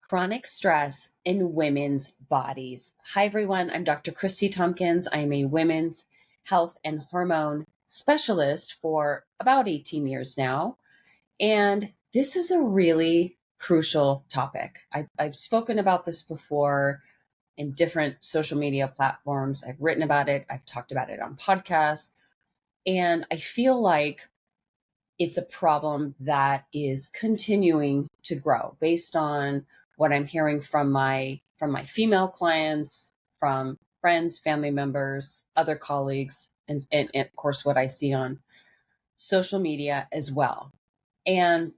Chronic stress in women's bodies. Hi, everyone. I'm Dr. Kristi Tompkins. I'm a women's health and hormone specialist for about 18 years now. And this is a really crucial topic. I've spoken about this before in different social media platforms. I've written about it, I've talked about it on podcasts. And I feel like it's a problem that is continuing to grow based on what I'm hearing from my female clients, from friends, family members, other colleagues, and of course what I see on social media as well. And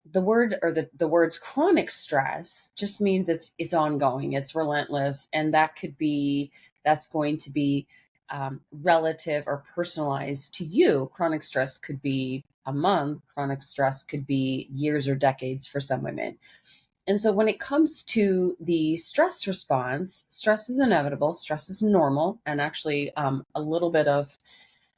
the words chronic stress just means it's ongoing, it's relentless, and that's going to be relative or personalized to you. Chronic stress could be a month, chronic stress could be years or decades for some women. And so when it comes to the stress response, stress is inevitable, stress is normal, and actually a little bit of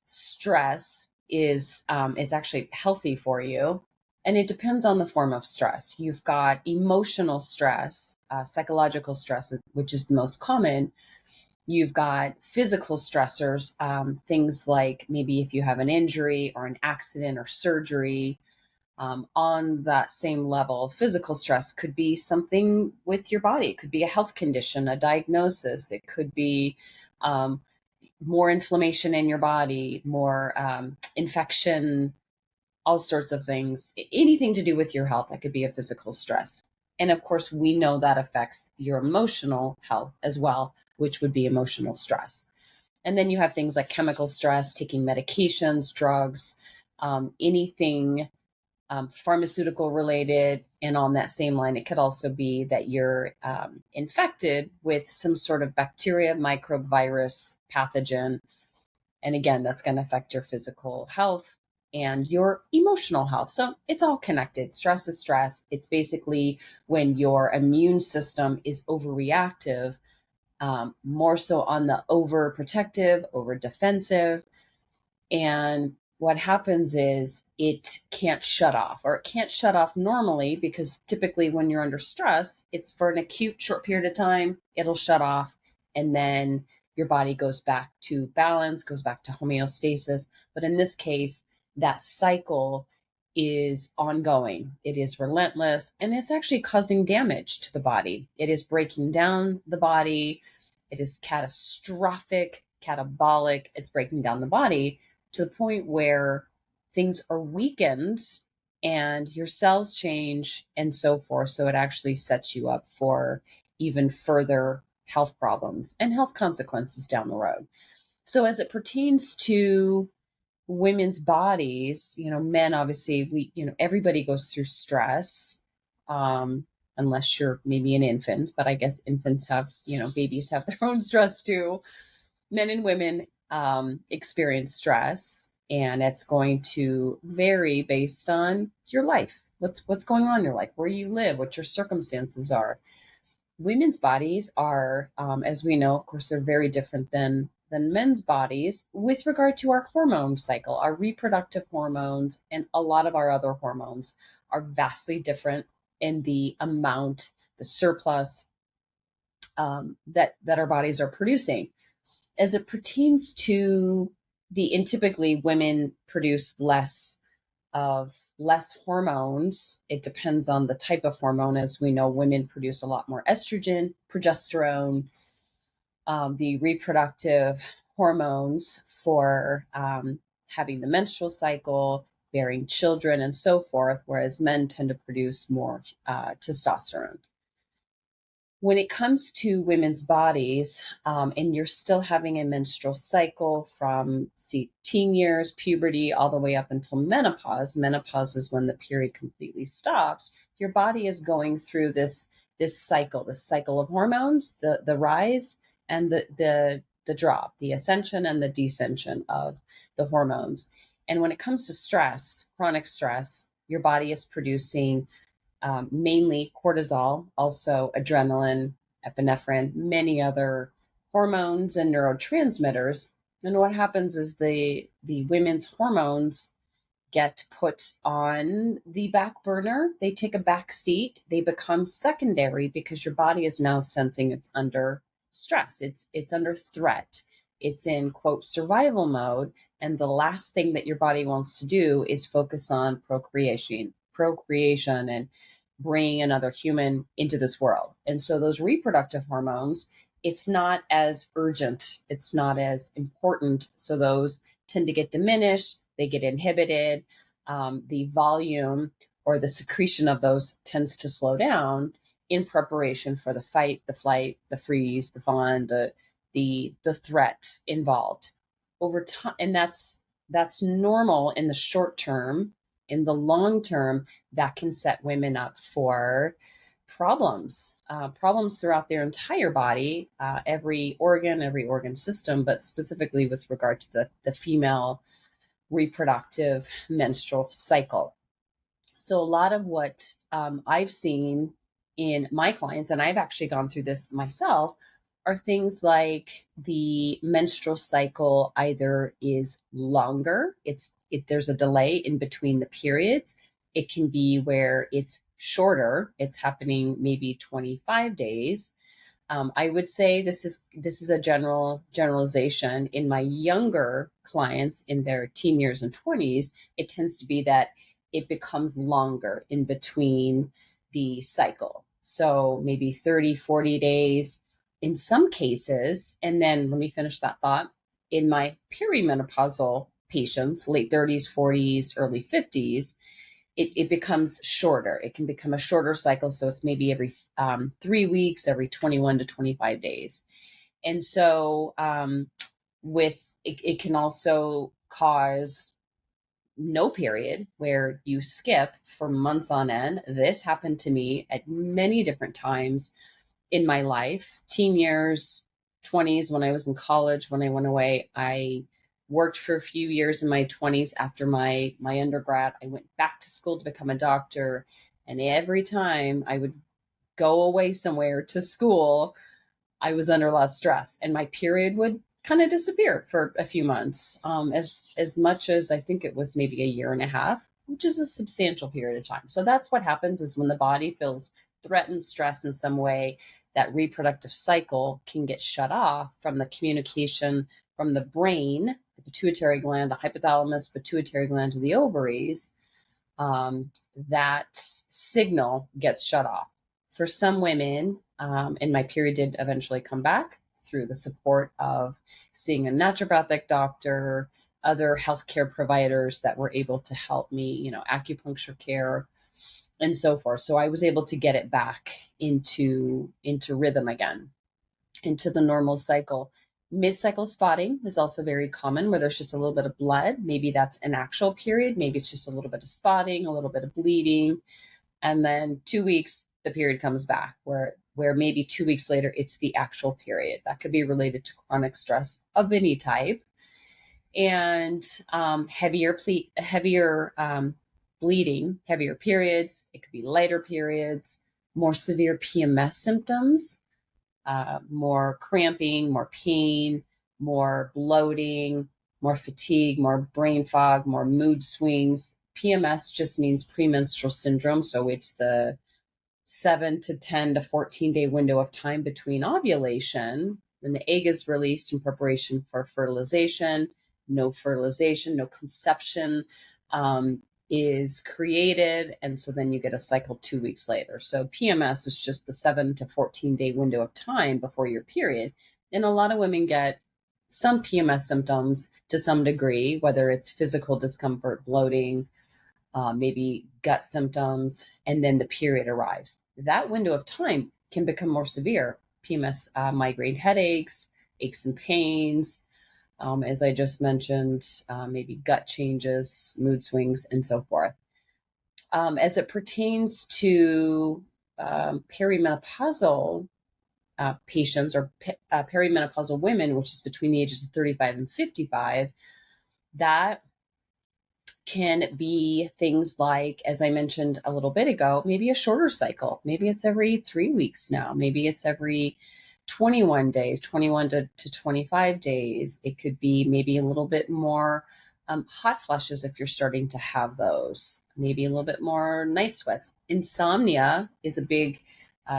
stress is actually healthy for you. And it depends on the form of stress. You've got emotional stress, psychological stress, which is the most common. You've got physical stressors, things like maybe if you have an injury or an accident or surgery. On that same level, physical stress could be something with your body. It could be a health condition, a diagnosis. It could be more inflammation in your body, more infection, all sorts of things, anything to do with your health. That could be a physical stress. And of course, we know that affects your emotional health as well, which would be emotional stress. And then you have things like chemical stress, taking medications, drugs, anything pharmaceutical related. And on that same line, it could also be that you're infected with some sort of bacteria, microbe, virus, pathogen. And again, that's going to affect your physical health and your emotional health. So it's all connected. Stress is stress. It's basically when your immune system is overreactive, more so on the overprotective, over defensive. And what happens is it can't shut off, or it can't shut off normally, because typically when you're under stress, it's for an acute short period of time, it'll shut off, and then your body goes back to balance, goes back to homeostasis. But in this case, that cycle is ongoing. It is relentless, and it's actually causing damage to the body. It is breaking down the body. It is catastrophic, catabolic. It's breaking down the body to the point where things are weakened and your cells change and so forth. So it actually sets you up for even further health problems and health consequences down the road. So as it pertains to women's bodies, men, obviously, everybody goes through stress, unless you're maybe an infant, but I guess infants have, babies have their own stress too. Men and women experience stress, and it's going to vary based on your life. What's going on in your life, where you live, what your circumstances are. Women's bodies are, as we know, of course, they're very different than men's bodies with regard to our hormone cycle. Our reproductive hormones and a lot of our other hormones are vastly different in the amount, the surplus that our bodies are producing. As it pertains to and typically women produce less hormones. It depends on the type of hormone. As we know, women produce a lot more estrogen, progesterone, the reproductive hormones for having the menstrual cycle, bearing children, and so forth, whereas men tend to produce more testosterone. When it comes to women's bodies, and you're still having a menstrual cycle from teen years, puberty, all the way up until menopause. Menopause is when the period completely stops. Your body is going through this cycle of hormones, the rise and the drop, the ascension and the descension of the hormones. And when it comes to stress, chronic stress, your body is producing mainly cortisol, also adrenaline, epinephrine, many other hormones and neurotransmitters. And what happens is the women's hormones get put on the back burner. They take a back seat. They become secondary because your body is now sensing it's under stress. It's under threat. It's in quote survival mode. And the last thing that your body wants to do is focus on procreation and bringing another human into this world. And so those reproductive hormones, it's not as urgent. It's not as important. So those tend to get diminished. They get inhibited. The volume or the secretion of those tends to slow down in preparation for the fight, the flight, the freeze, the fawn, the threat involved over time. And that's normal in the short term. In the long term, that can set women up for problems throughout their entire body, every organ system, but specifically with regard to the female reproductive menstrual cycle. So a lot of what I've seen in my clients, and I've actually gone through this myself, are things like the menstrual cycle either is longer, there's a delay in between the periods. It can be where it's shorter, it's happening maybe 25 days. I would say this is a generalization. In my younger clients in their teen years and 20s, it tends to be that it becomes longer in between the cycle. So maybe 30, 40 days in some cases. And then let me finish that thought. In my perimenopausal patients, late 30s, 40s, early 50s, it becomes shorter. It can become a shorter cycle. So it's maybe every 3 weeks, every 21 to 25 days. And so it can also cause no period, where you skip for months on end. This happened to me at many different times in my life, teen years, 20s, when I was in college, when I went away. I worked for a few years in my 20s after my undergrad. I went back to school to become a doctor. And every time I would go away somewhere to school, I was under a lot of stress, and my period would kind of disappear for a few months, as much as I think it was maybe a year and a half, which is a substantial period of time. So that's what happens is when the body feels threatened, stress in some way, that reproductive cycle can get shut off from the communication from the brain, the pituitary gland, the hypothalamus, pituitary gland to the ovaries. That signal gets shut off. For some women, and my period did eventually come back through the support of seeing a naturopathic doctor, other healthcare providers that were able to help me, acupuncture care and so forth. So I was able to get it back into rhythm again, into the normal cycle. Mid-cycle spotting is also very common, where there's just a little bit of blood. Maybe that's an actual period. Maybe it's just a little bit of spotting, a little bit of bleeding. And then 2 weeks, the period comes back, where maybe 2 weeks later, it's the actual period. That could be related to chronic stress of any type. And heavier bleeding, heavier periods. It could be lighter periods, more severe PMS symptoms, more cramping, more pain, more bloating, more fatigue, more brain fog, more mood swings. PMS just means premenstrual syndrome. So it's the 7 to 10 to 14 day window of time between ovulation, when the egg is released in preparation for fertilization, no conception is created. And so then you get a cycle 2 weeks later. So PMS is just the 7 to 14 day window of time before your period. And a lot of women get some PMS symptoms to some degree, whether it's physical discomfort, bloating, maybe gut symptoms, and then the period arrives. That window of time can become more severe. PMS, migraine headaches, aches and pains, as I just mentioned, maybe gut changes, mood swings, and so forth. As it pertains to perimenopausal patients, or perimenopausal women, which is between the ages of 35 and 55, that can be things like, as I mentioned a little bit ago, maybe a shorter cycle. Maybe it's every 3 weeks now. Maybe it's every 21 days, 21 to 25 days. It could be maybe a little bit more hot flushes if you're starting to have those, maybe a little bit more night sweats. Insomnia is a big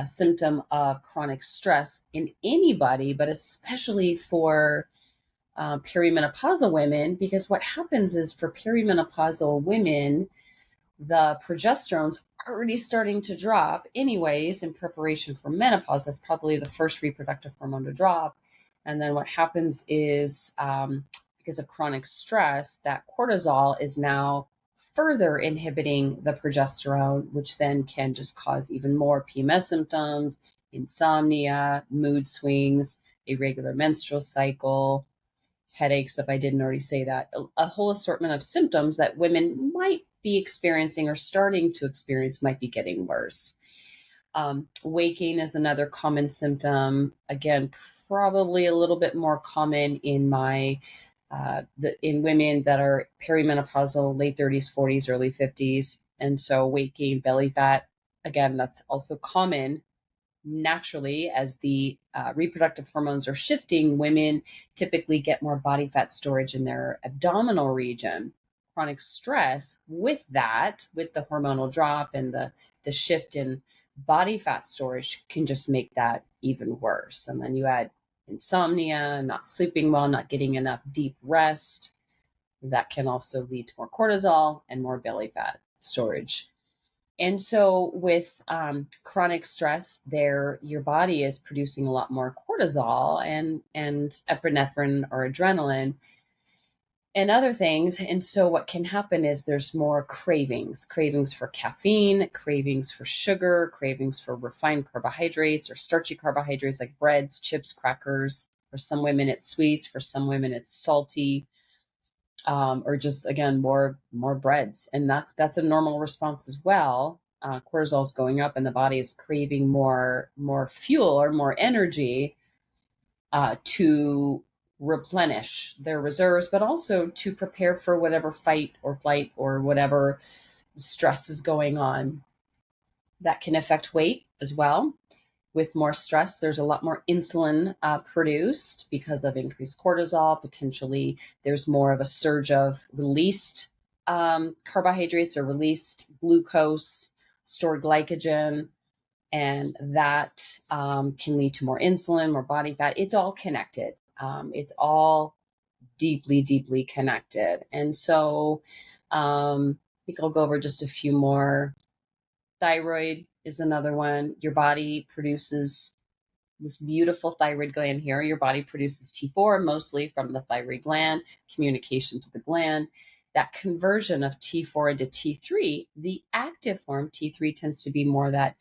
symptom of chronic stress in anybody, but especially for perimenopausal women, because what happens is for perimenopausal women, the progesterone's already starting to drop anyways in preparation for menopause. That's probably the first reproductive hormone to drop. And then what happens is because of chronic stress, that cortisol is now further inhibiting the progesterone, which then can just cause even more PMS symptoms, insomnia, mood swings, irregular menstrual cycle, headaches, if I didn't already say that, a whole assortment of symptoms that women might be experiencing or starting to experience might be getting worse. Weight gain is another common symptom. Again, probably a little bit more common in in women that are perimenopausal, late 30s, 40s, early 50s. And so weight gain, belly fat, again, that's also common. Naturally, as the reproductive hormones are shifting, women typically get more body fat storage in their abdominal region. Chronic stress with that, with the hormonal drop and the shift in body fat storage, can just make that even worse. And then you add insomnia, not sleeping well, not getting enough deep rest. That can also lead to more cortisol and more belly fat storage. And so with chronic stress, your body is producing a lot more cortisol and epinephrine or adrenaline and other things. And so what can happen is there's more cravings for caffeine, cravings for sugar, cravings for refined carbohydrates or starchy carbohydrates like breads, chips, crackers. For some women, it's sweets. For some women, it's salty. Or just again more breads, and that's a normal response as well. Cortisol is going up, and the body is craving more fuel or more energy to replenish their reserves, but also to prepare for whatever fight or flight or whatever stress is going on. That can affect weight as well. With more stress, there's a lot more insulin produced because of increased cortisol. Potentially, there's more of a surge of released carbohydrates or released glucose, stored glycogen, and that can lead to more insulin, more body fat. It's all connected. It's all deeply, deeply connected. And so I think I'll go over just a few more. Thyroid is another one. Your body produces this beautiful thyroid gland here. Your body produces T4 mostly from the thyroid gland, communication to the gland. That conversion of T4 into T3, the active form, T3 tends to be more that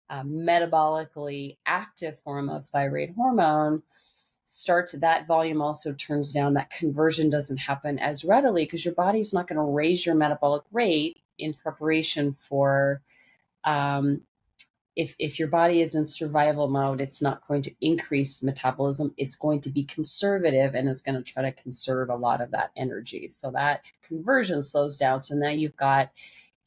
metabolically active form of thyroid hormone. That volume also turns down. That conversion doesn't happen as readily because your body's not going to raise your metabolic rate in preparation for if your body is in survival mode, it's not going to increase metabolism. It's going to be conservative and is going to try to conserve a lot of that energy. So that conversion slows down. So now you've got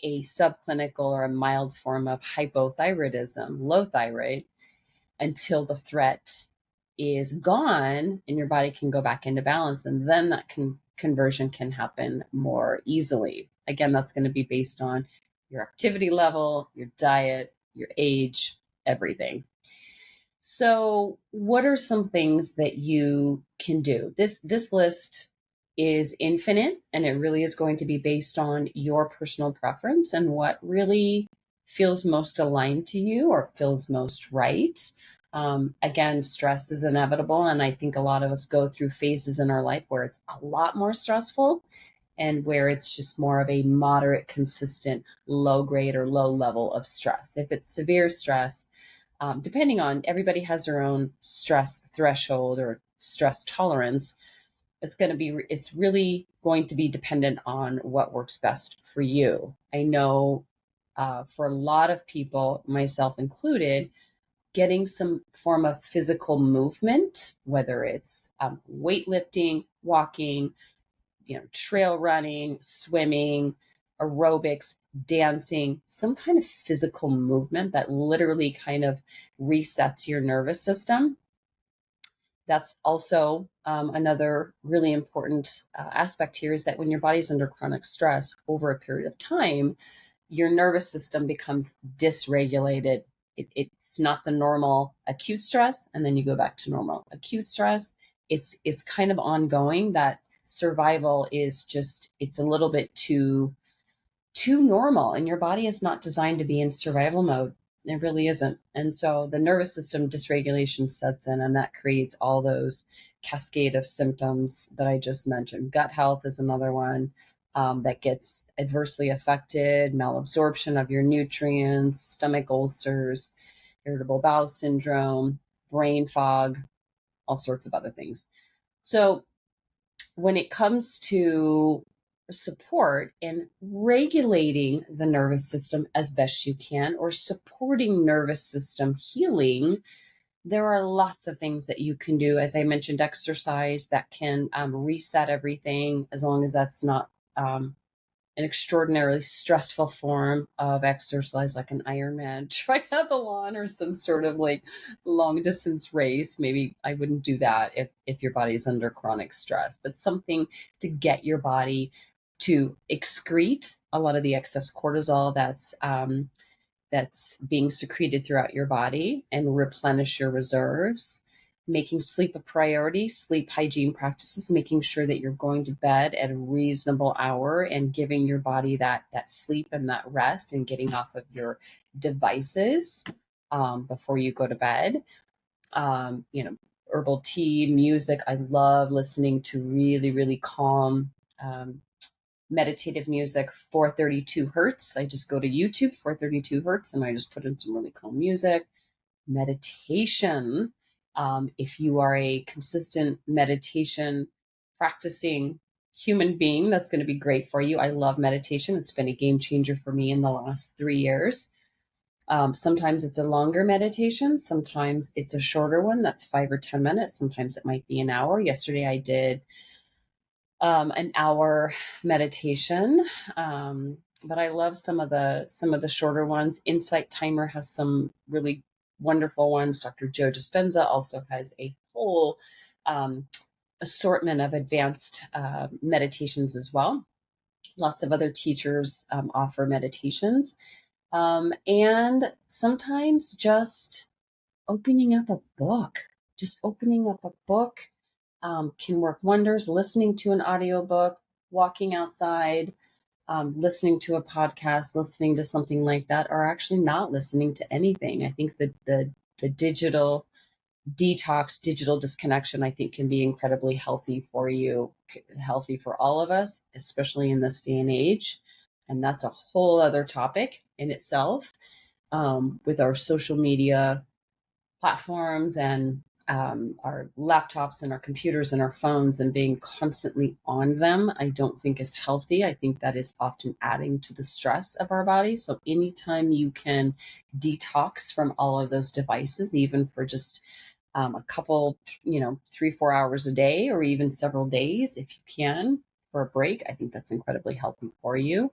a subclinical or a mild form of hypothyroidism, low thyroid, until the threat is gone and your body can go back into balance. And then that conversion can happen more easily. Again, that's going to be based on your activity level, your diet, your age, everything. So what are some things that you can do? This list is infinite, and it really is going to be based on your personal preference and what really feels most aligned to you or feels most right. Again, stress is inevitable, and I think a lot of us go through phases in our life where it's a lot more stressful and where it's just more of a moderate, consistent, low grade or low level of stress. If it's severe stress, depending on, everybody has their own stress threshold or stress tolerance. It's really going to be dependent on what works best for you. I know for a lot of people, myself included, getting some form of physical movement, whether it's weightlifting, walking, trail running, swimming, aerobics, dancing, some kind of physical movement that literally kind of resets your nervous system That's also another really important aspect here, is that when your body's under chronic stress over a period of time, your nervous system becomes dysregulated. It's not the normal acute stress, and then you go back to normal acute stress. It's kind of ongoing. That survival is just, it's a little bit too normal, and your body is not designed to be in survival mode. It really isn't. And so the nervous system dysregulation sets in, and that creates all those cascade of symptoms that I just mentioned. Gut health is another one that gets adversely affected, malabsorption of your nutrients, stomach ulcers, irritable bowel syndrome, brain fog, all sorts of other things. So when it comes to support in regulating the nervous system as best you can, or supporting nervous system healing, there are lots of things that you can do. As I mentioned, exercise that can reset everything, as long as that's not an extraordinarily stressful form of exercise, like an Ironman triathlon or some sort of like long distance race. Maybe I wouldn't do that if your body's under chronic stress, but something to get your body to excrete a lot of the excess cortisol that's being secreted throughout your body, and replenish your reserves. Making sleep a priority, sleep hygiene practices, making sure that you're going to bed at a reasonable hour and giving your body that sleep and that rest, and getting off of your devices before you go to bed. Herbal tea, music. I love listening to really, really calm meditative music, 432 hertz. I just go to YouTube, 432 hertz, and I just put in some really calm music. Meditation. If you are a consistent meditation practicing human being, that's going to be great for you. I love meditation. It's been a game changer for me in the last 3 years. Sometimes it's a longer meditation. Sometimes it's a shorter one that's 5 or 10 minutes. Sometimes it might be an hour. Yesterday I did an hour meditation. But I love some of the shorter ones. Insight Timer has some really wonderful ones. Dr. Joe Dispenza also has a whole assortment of advanced meditations as well. Lots of other teachers offer meditations. And sometimes just opening up a book, can work wonders. Listening to an audiobook, walking outside, listening to a podcast, listening to something like that, or actually not listening to anything. I think that the digital detox, digital disconnection, I think can be incredibly healthy for you, healthy for all of us, especially in this day and age. And that's a whole other topic in itself, with our social media platforms and our laptops and our computers and our phones, and being constantly on them, I don't think is healthy. I think that is often adding to the stress of our body. So anytime you can detox from all of those devices, even for just a couple, 3-4 hours a day, or even several days, if you can, for a break, I think that's incredibly healthy for you.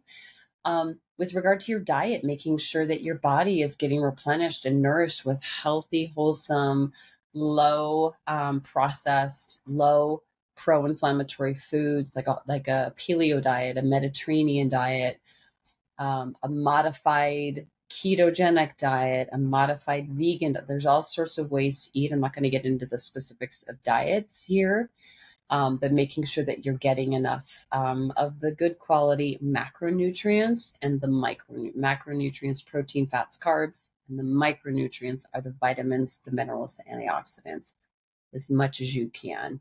With regard to your diet, making sure that your body is getting replenished and nourished with healthy, wholesome, low processed, low pro-inflammatory foods, like a paleo diet, a Mediterranean diet, a modified ketogenic diet, a modified vegan. There's all sorts of ways to eat. I'm not going to get into the specifics of diets here, but making sure that you're getting enough of the good quality macronutrients and the macronutrients, protein, fats, carbs, and the micronutrients are the vitamins, the minerals, the antioxidants, as much as you can.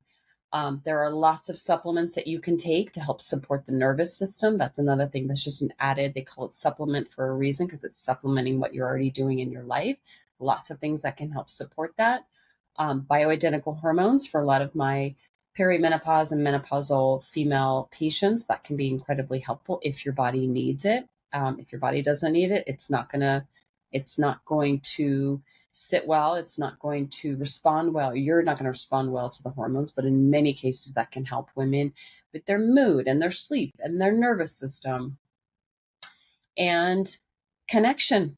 There are lots of supplements that you can take to help support the nervous system. That's another thing that's just an added, they call it supplement for a reason, because it's supplementing what you're already doing in your life. Lots of things that can help support that. Bioidentical hormones for a lot of my perimenopause and menopausal female patients, that can be incredibly helpful if your body needs it. If your body doesn't need it, it's not going to sit well. It's not going to respond well. You're not going to respond well to the hormones, but in many cases that can help women with their mood and their sleep and their nervous system. And connection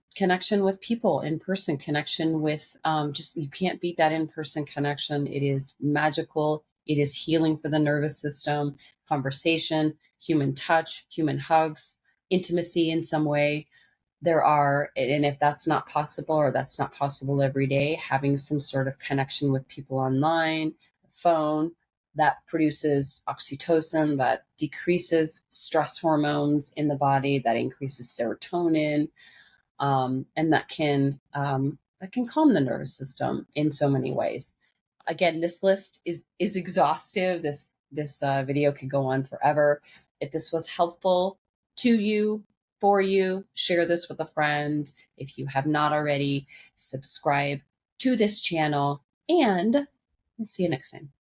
with people in person, connection with just, you can't beat that in-person connection. It is magical. It is healing for the nervous system, conversation, human touch, human hugs, intimacy in some way. There are, and if that's not possible, or that's not possible every day, having some sort of connection with people online, phone, that produces oxytocin, that decreases stress hormones in the body, that increases serotonin, and that can calm the nervous system in so many ways. Again, this list is exhaustive. This video could go on forever. If this was helpful to you, for you, share this with a friend. If you have not already, subscribe to this channel, and we'll see you next time.